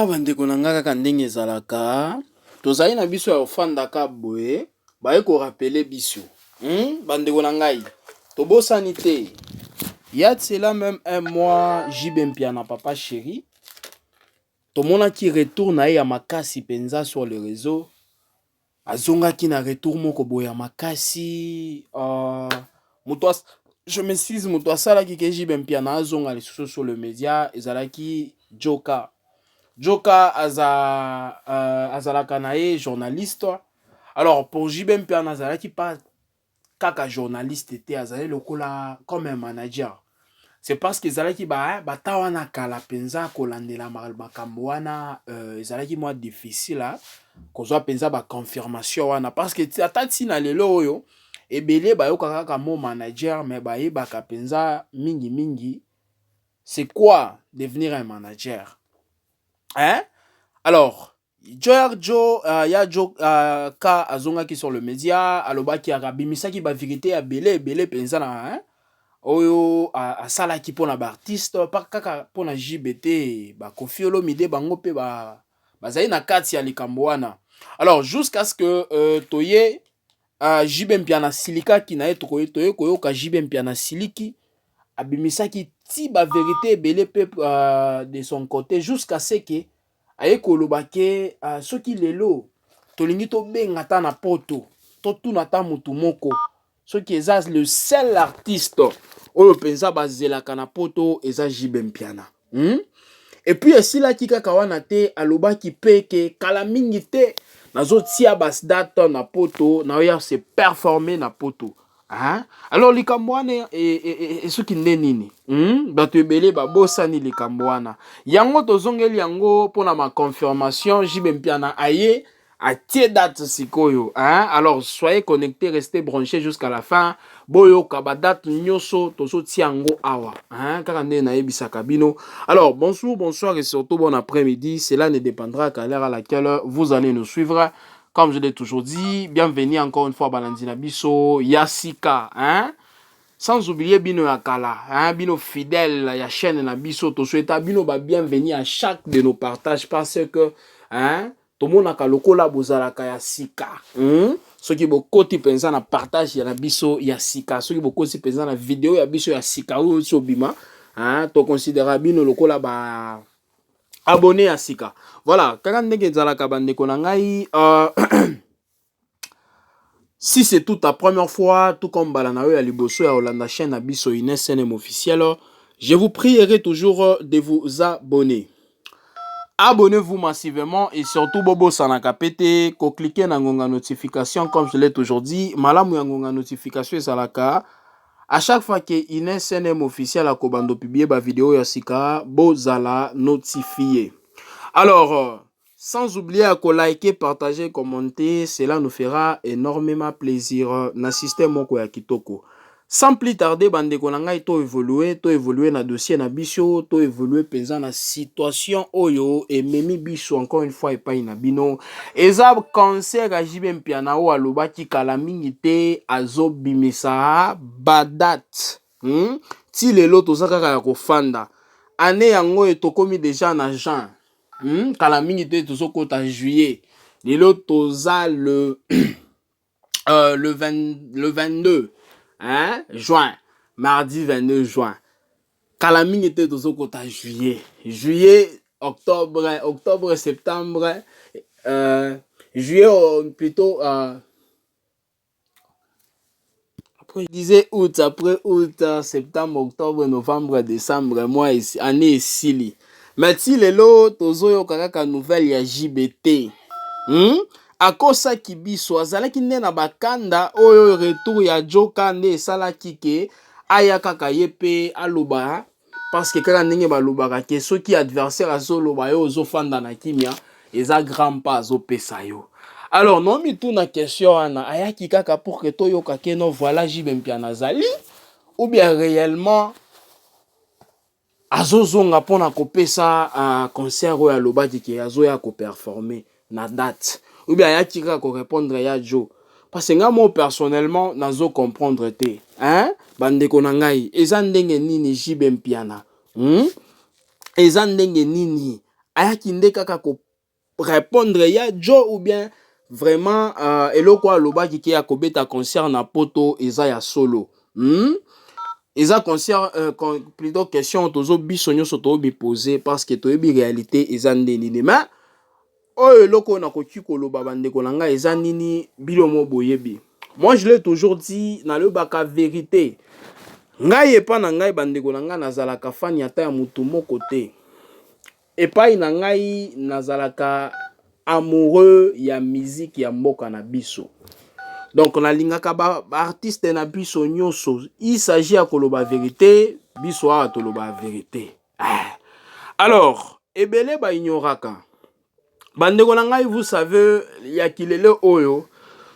bandeko na nga kaka ndenge ezalaka tozali na biso ya ofandaka boye baye korapele biso bandeko na ngai tobosani te ya tsela même un mois jibe mpiana papa chéri tomonaki retour na ye ya makasi penza sur le réseau azongaki na retour moko boye ya makasi je m'excuse moto asalaki ke jibe mpiana azonga lisusu sur le média ezalaki Joka azalaka na ye journaliste. Alors pour JB Mpiana azalaki pas kaka journaliste te azali lokola comme un manager. C'est parce que ezalaki bata wana kala penza kolandela makambo wana ezalaki moi difficile kozwa penza ba confirmation wana parce que atati na lelo oyo ebele bayoka kaka mo manager mais bayebaka penza mingi c'est quoi devenir un manager. Hein? Alors, Joe ka azonga qui sur le média, aloba ki arabimisa ki ba vérité ya belé penza na hein? Oyo asala ki pona ba artiste pa kaka pona JBT ba kofiolo mide bango pe bazali na kati ya likambo wana. Alors, jusqu'à ce que toye JB Mpiana silika ki na ye toye koyoka JB Mpiana siliki abimisaki ti ba vérité belé pe de son côté jusqu'à ce que aye koloba ke soki lelo tolingi to benga ta na poto to tuna ta mutu moko soki eza le seul artiste oyo penza bazelaka na poto eza JB Mpiana et puis esilaki kaka wana te alobaki pe ke kala mingi te nazotia bas date na poto na oya se performer na poto. Hein? Alors likambo wana soki nde nini bato ebele babosani likambo wana yango tozongeli yango pona ma confirmation JB Mpiana aye atie date sikoyo alors soyez connectés, restez branchés jusqu'à la fin boyoka ba date nyoso tozo tiango awa kaka nde na yebisaka bino. Alors bonsoir et surtout bon après-midi, cela ne dépendra qu'à l'heure à laquelle vous allez nous suivre. Comme je l'ai toujours dit, bienvenue encore une fois à Balandina Biso, Yassika, sans oublier Bino Yakala, Bino fidèle, la chaîne na Biso, to souhaite Bino bienvenue à chaque de nos partages parce que, tout le monde a lokola bozalaka Yassika, ceux qui beaucoup de pensent na partage ya na Biso Yassika, ceux qui beaucoup de pensent na vidéo ya Biso Yassika ou Sobima, to considérer Bino lokola ba abonné à Sika. Voilà, si c'est toute ta première fois, tout comme Balanawe à Liboso et Hollanda chaîne à Biso SNM officiel, je vous prierai toujours de vous abonner. Abonnez-vous massivement et surtout Bobo Sanakapete, cliquez dans la notification comme je l'ai toujours dit. Malamu yangonga notification salaka. À chaque fois que une SNM officiel a kobando publié ba vidéo ya Sika, bozala notifié. Alors, sans oublier à liker, partager, commenter, cela nous fera énormément plaisir. Na système moko ya kitoko. Sans plus tarder, bande konanga to évoluer na dossier na biso, to évoluer pesant na situation oyo et memi biso encore une fois et pas na bino. Eza cancer à JB Mpiana o aloba ki kala mingi te azo bimisa badat. Ti lelo tozaka ya kofanda. Ane yango etokomi déjà na juin. Kala mingi te tozokota juillet. Lelo toza le 22 juin, mardi 22 juin. Kalaming était dans kota juillet, octobre, septembre, juillet plutôt. Après je disais août, après août, septembre, octobre, novembre, décembre, mois année et sili. Mais si les lots tozo yo kaka nouvelle ya JBT. Akosa kibiso azalaki nde na bakanda oyo retour ya Joka nde esalaki ke aya kaka ye pe aloba parce que kaka ndenge balobaka ke soki adversaire azoloba yo ozofanda na kimia eza grand pas azopesa yo. Alors non mi tuna question wana ayaki kaka pour que toyoka ke no voilà JB Mpiana azali ou bien réellement azozonga pona kopesa concert oyo alobaki ke azoya ko performer na date. Ou bien ya kika ko répondre ya Joe. Parce que moi personnellement nazo comprendre te. Bande ko na ngai eza ndenge nini JB Mpiana. Eza ndenge nini ayaki nde kaka ko répondre ya jo ou bien vraiment eloko alobaki ke ya kobeta concert na poto eza ya solo. Eza concert plutôt question tozo biso nyonso to bi poser parce que toyebi réalité eza ndeni mais oyo eloko na koki koloba bandeko na ngai eza nini bilomo boyebi. Moi je l'ai toujours dit na le baka vérité. Ngai epa na ngai bandeko na ngai nazalaka fani ata ya mutu moko te. Epai na ngai nazalaka amoureux ya musique ya mboka na biso. Donc nalingaka ba artiste na biso nyonso. Il s'agit ya koloba vérité, biso a toloba vérité. Alors, ebele ba ignoraka. Bandeko na ngai vous savez ya kilele oyo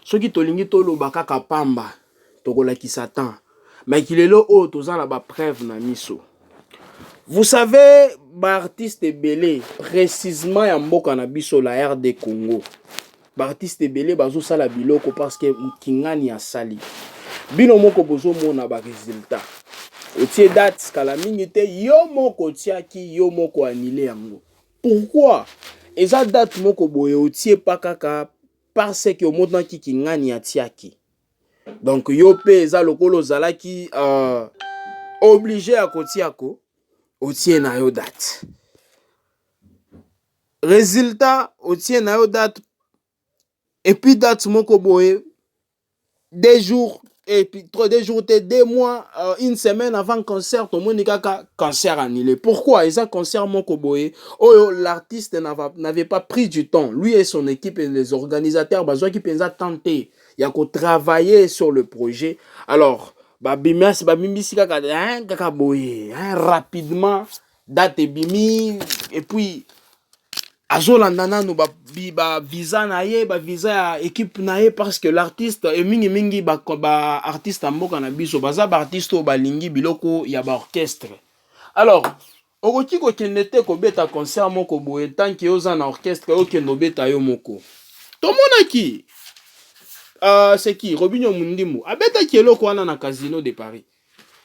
soki tolingi toloba kaka pamba tokolaki Satan. Mais kilele oyo tozala ba preuve na miso. Vous savez, ba artiste ebele précisément ya mboka na biso la RD Congo. Ba artiste ebele bazo sala biloko parce que kingani ya sali. Bino moko bozo mona ba résultat. Otie date kala mingi te yo moko tiaki yo moko annulé yango. Pourquoi? Eza date moko boye otie pa kaka parce que omona ki kingani ya tiaki. Donc yo pe eza lokolo zalaki obligé à kotiako otie na yo date. Résultat otie na yo date et puis date moko boye 2 jours et puis 2 mois, une semaine avant le concert, tout le monde a concert annulé. Pourquoi? Ils ont concert moko boye. Oh, l'artiste n'avait pas pris du temps. Lui et son équipe et les organisateurs, bah, qui ont tenté, il y a travailler sur le projet. Alors, bah bimas, bah bimisi kaka boye, rapidement date bimi et puis azolanda no ba visa na ye ba visa ya équipe na ye parce que l'artiste et mingi ba artiste mboka na biso baza ba artiste o balingi biloko ya ba orchestre. Alors okoki ko kendete ko beta concert moko boye tant que oza na orchestre o kendo beta yo moko. To mona ki c'est qui Robinho Mundimu abeta ki eloko wana na Casino de Paris.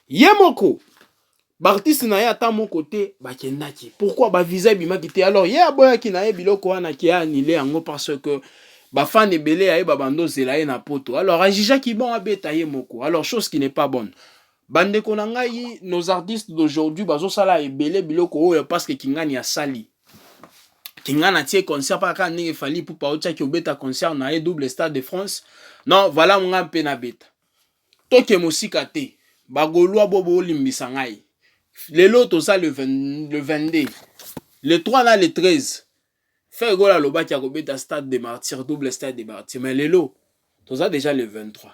Ye moko Bartiste na ye ata mon côté bakendaki. Pourquoi ba visa bimaki te? Alors ye aboya ki na ye biloko wana ki a annulé yango parce que ba fan ebele ya ye ba bando zela ye na poto. Alors ajija ki bon abeta ye moko. Alors chose qui n'est pas bonne. Bande ko na ngai nos artistes d'aujourd'hui bazo sala ebele biloko oyo parce que kingani ya sali. Kingana tie concert pa ka ndenge fali pour pa otia ki obeta concert na ye double stade de France. Non, voilà mon pe na beta. Toke musika te. Ba golwa bobo limbisa ngai. Le lot, ça le 22. Le 3 là, le 13. Fait go la loba qui a robé stade des martyrs, double stade des martyrs. Mais le lot, tout ça déjà le 23.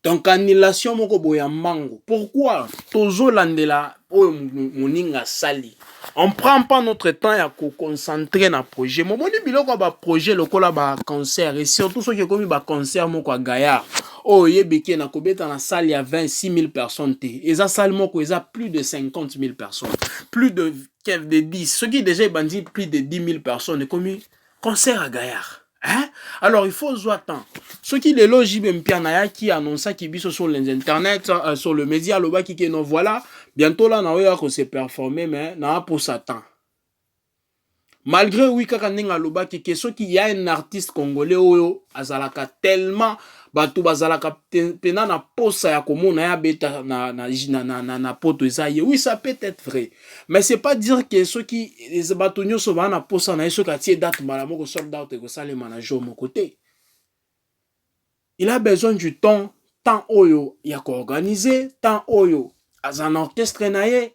Donc, annulation, mon koboya mango. Pourquoi? Tozo landela, oh, moninga sali. On prend pas notre temps à concentrer dans le projet. Mon moni biloko ba projet, le kola ba concert. Et surtout, ceux qui ont commis ba concert, mon quoi gaillard. Oh, yebeke na kobeta na salle, il y a 26 000 personnes. Et ça, salle, mon quoi, il y a plus de 50 000 personnes. Plus de 10. Ceux qui déjà bandit plus de 10 000 personnes. Et commis concert à gaillard. Hein? Alors, il faut jouer temps. Ceux qui les logent, qui annoncent qui biso sur les internet, sur le média, le bas qui non voilà, bientôt là, on se performer, mais n'a pour Satan. Malgré oui, kaka nenga loba qui ceux qui y a un artiste congolais oyo azalaka tellement batu bazalaka pena na posa ya komona ya beta na poto ezaye. Oui, ça peut être vrai, mais c'est pas dire que ceux qui les batu nyoso ba na posa na yeso ka tie date malamo ko sold out ko sale manager mon côté. Il a besoin du temps oyo ya ko organiser, temps oyo azan orchestre na ye,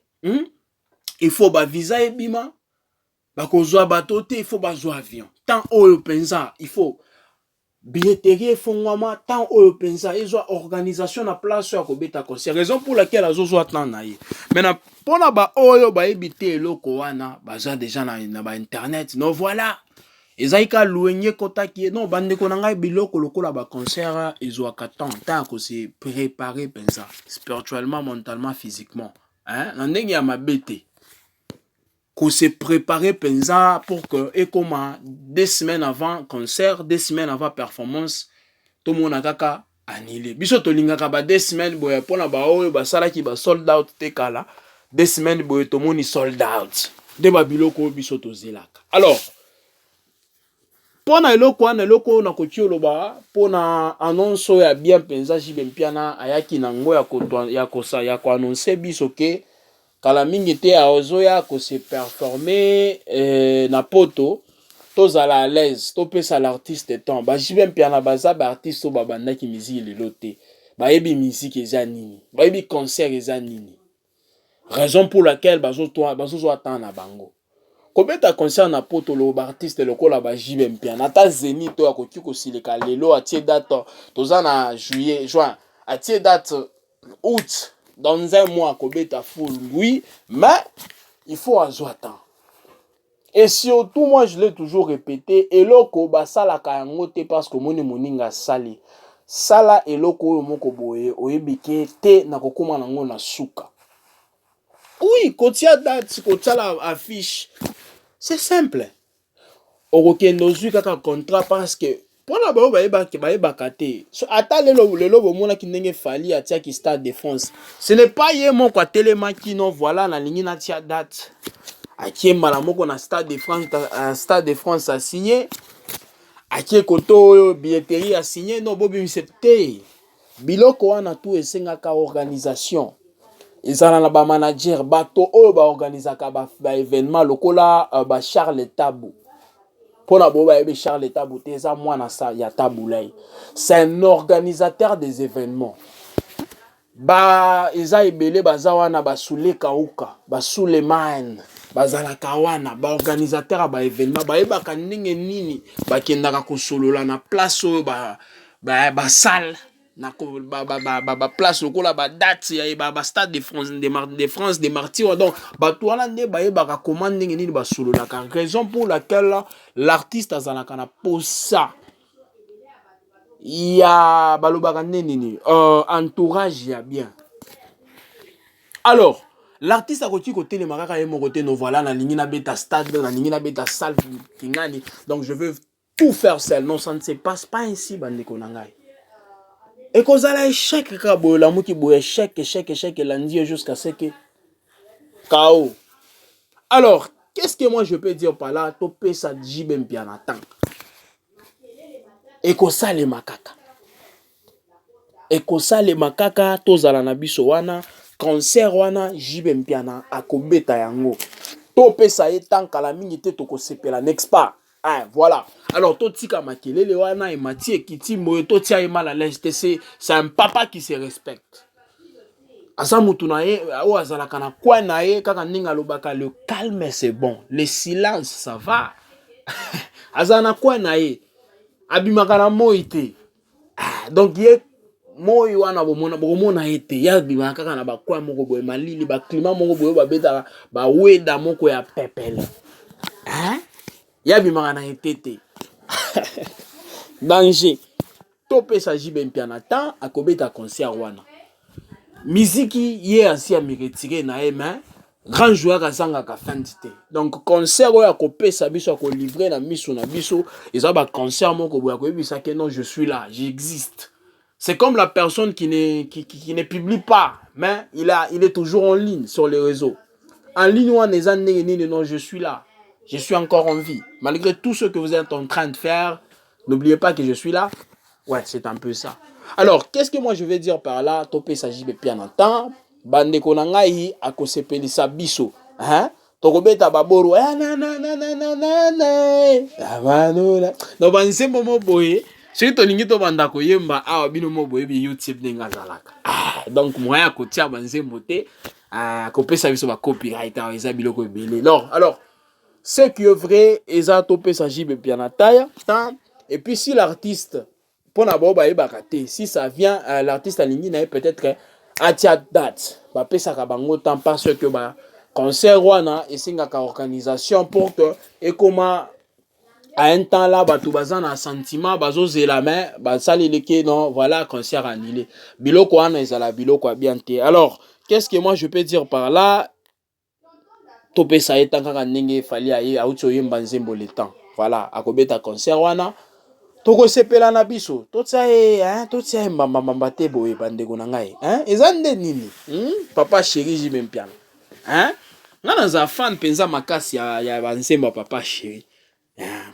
il faut ba visa et bima. Bakozwa bateau te, il faut bazo avion. Tant oyo pensa, il faut billetterie fongwama, tant oyo pensa, ils ont organisation na place ya kobeta concert. Raison pour laquelle azozo attend na ye. Maintenant, pona ba oyo ba ebité eloko wana, baza déjà na ba internet. Non voilà. Ezaika louenye kota ki non bande ko nanga biloko lokola ba concert ezo akatan tant ko se préparer pensa spirituellement, mentalement, physiquement. Hein? Nandenge ya mabete. Qu'on se préparer pensa pour que et comme 2 semaines avant concert, 2 semaines avant performance, tout le monde a kaka annulé. Biso to lingaka ba 2 semaines boya pona ba oyo ba sala ki ba sold out te kala. 2 semaines boya tout le monde sold out. de babiloko biso tozelaka. Alors pona eloko wana eloko na koki loba pona annonce ya bien penza JB Mpiana ayaki nango ya ko annoncer biso ke kala mingi te azoya ko se performer na poto tozala à l'aise topesa l'artiste temps ba JB Mpiana baza ba artiste ba bandaki musique lelo te bayebi musique eza nini bayebi concert eza nini raison pour laquelle bazo attendre na bango kobeta concert na poto lo ba artiste lokola ba JB Mpiana ata Zénith to akoki kosileka lelo atie date toza na juin atie date août dans un mois kobeta full oui mais il faut attendre. Et surtout moi je l'ai toujours répété eloko basalaka yango te parce que moni moninga sali sala eloko oyo moko boye oyebike te na kokoma nango na suka. Oui, kotia date kotia la affiche c'est simple. Okokendo zwi kaka contrat parce que pona bao bayebaka te so ata lelo bomona ki ndenge fali atia ki Stade de France ce n'est pas ye moko atelemaki non voilà na lingi na tia date akie mbala moko na Stade de France a signé akie koto billetterie a signé non bobi te biloko wana tout esengaka organisation ezala na ba manager bato oyo ba organisaka ba événement lokola ba Charles Tabou pona bo ba ebe Charles Tabou te eza mwana sa ya Taboulay c'est un organisateur des événements ba eza ebele baza wana ba Soule Kauka ba Suleiman bazalaka wana ba organisateur ba événement ba yebaka ndenge nini bakendaka kosolola na place oyo ba salle na ba place lokola ba date ya ba Stade de France de Martyrs donc bato wana nde bayebaka comment ndenge nini basololaka raison pour laquelle l'artiste azalaka na posa ya balobaka nini entourage ya bien. Alors l'artiste a côté côté les maraka et mon côté no voilà na lingi na beta stade na lingi na beta salle kingani donc je veux tout faire seul non ça ne se passe pas ainsi bandeko nangai. Et qu'on a échec kabo la mouki bo échec lundi jusqu'à ce que KO. Alors qu'est-ce que moi je peux dire par là topé ça JB Mpiana temps et qu'on ça les makaka tozala na biso wana concert wana JB Mpiana akobeta yango topé ça etant kala mingi te toko sepela next pas. Ah, voilà. Alors, tout tika makelele wana et Mathieu Kiti moto tia e mal à l'aise c'est un papa qui se respecte. Asa mutu na ye o azala kana kwa na ye kaka ninga lobaka le calme c'est bon, le silence ça va. Azana kwa na ye abimaka na moite. Donc ye moi wana bomona ete ya bimaka kaka na ba kwa moko boye malili ba climat moko boye ba beta ba weda moko ya pepele. Hein? Yabi magana etete danger topé sa JB Mpiana temps akobeta concert wana miziki ye asi a miretire na main grand joueur azanga ka fendité donc concert oya kopesa biso ko livrer na miso na biso eza ba concert moko boya ko ebisa que non je suis là j'existe c'est comme la personne qui ne publie pas mais il est toujours en ligne sur les réseaux en ligne wana eza ndenge non je suis là. Je suis encore en vie. Malgré tout ce que vous êtes en train de faire, n'oubliez pas que je suis là. Ouais, c'est un peu ça. Alors, qu'est-ce que moi je vais dire par là? Topé sa JB Mpiana temps. Bande konangai akosepelisa biso. Hein? Tokobeta baboro. Donc, banse momo boye. Si tu lingi to banda ko yemba awa bino mo boye bi YouTube ninga zalaka. Donc, moya ko tia banse moté. Kopesa biso ba copyright eza biloko ebele. Alors ce qui est vrai, eza topé sa JB Mpiana taya, et puis si l'artiste, pour n'avoir si ça vient, l'artiste aligné peut-être à tia date, bah pesa kabango temps parce que bah concert wana et singa organisation pour que et comment à un temps là bah tout bazan un sentiment bazo la main bah ça les que non voilà concert annulé biloko wana ezala biloko bien té. Alors qu'est-ce que moi je peux dire par là? Topé ça etant kaka ndenge fali aye auto yemba nzembo le temps voilà akobeta concert wana toko sepela na biso totia mbamba te boye bandeko na ngai hein eza nde nini papa chéri JB Mpiana hein nga naza fan penza makasi ya banzembo papa chéri.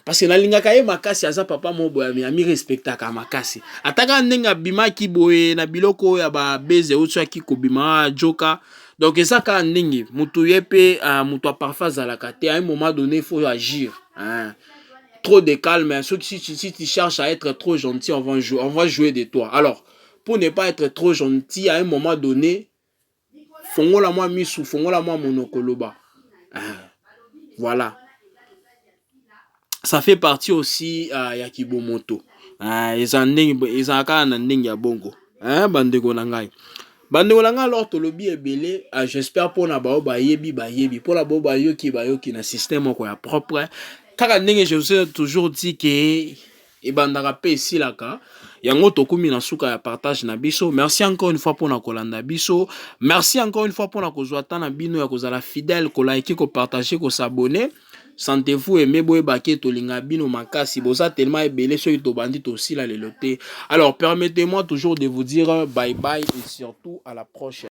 Parce que nalingaka ye makasi aza papa mo boya mi respectaka makasi. Ataka ndenge bimaki boye na biloko ya ba beze otsaki ko bima joka. Donc eza ka ndenge mutu yepe mutu a parfois zalaka te à un moment donné il faut agir. Trop de calme, si tu cherches à être trop gentil, on va jouer de toi. Alors, pour ne pas être trop gentil à un moment donné, fongola moi misu, fongola moi monokoloba. Voilà. Ça fait partie aussi ya kibomoto. Ils ont ka na ndenge ya bongo. Bandeko na ngai. Bandeko na ngai alors tolobi ebele, j'espère pour na bao bayebi pour la bao bayoki na système moko ya propre. Kaka ndenge je vous ai toujours dit que ebandaka pe esilaka yango tokumi na suka ya partage na biso. Merci encore une fois pour na kolanda biso. Merci encore une fois pour na kozwa ta na bino ya kozala fidèle, ko liker, ko partager, ko s'abonner. Sentez-vous aimer boye bake tolinga bino makasi boza tellement ebele ceux to bandit aussi la leloté. Alors permettez-moi toujours de vous dire bye bye et surtout à la prochaine.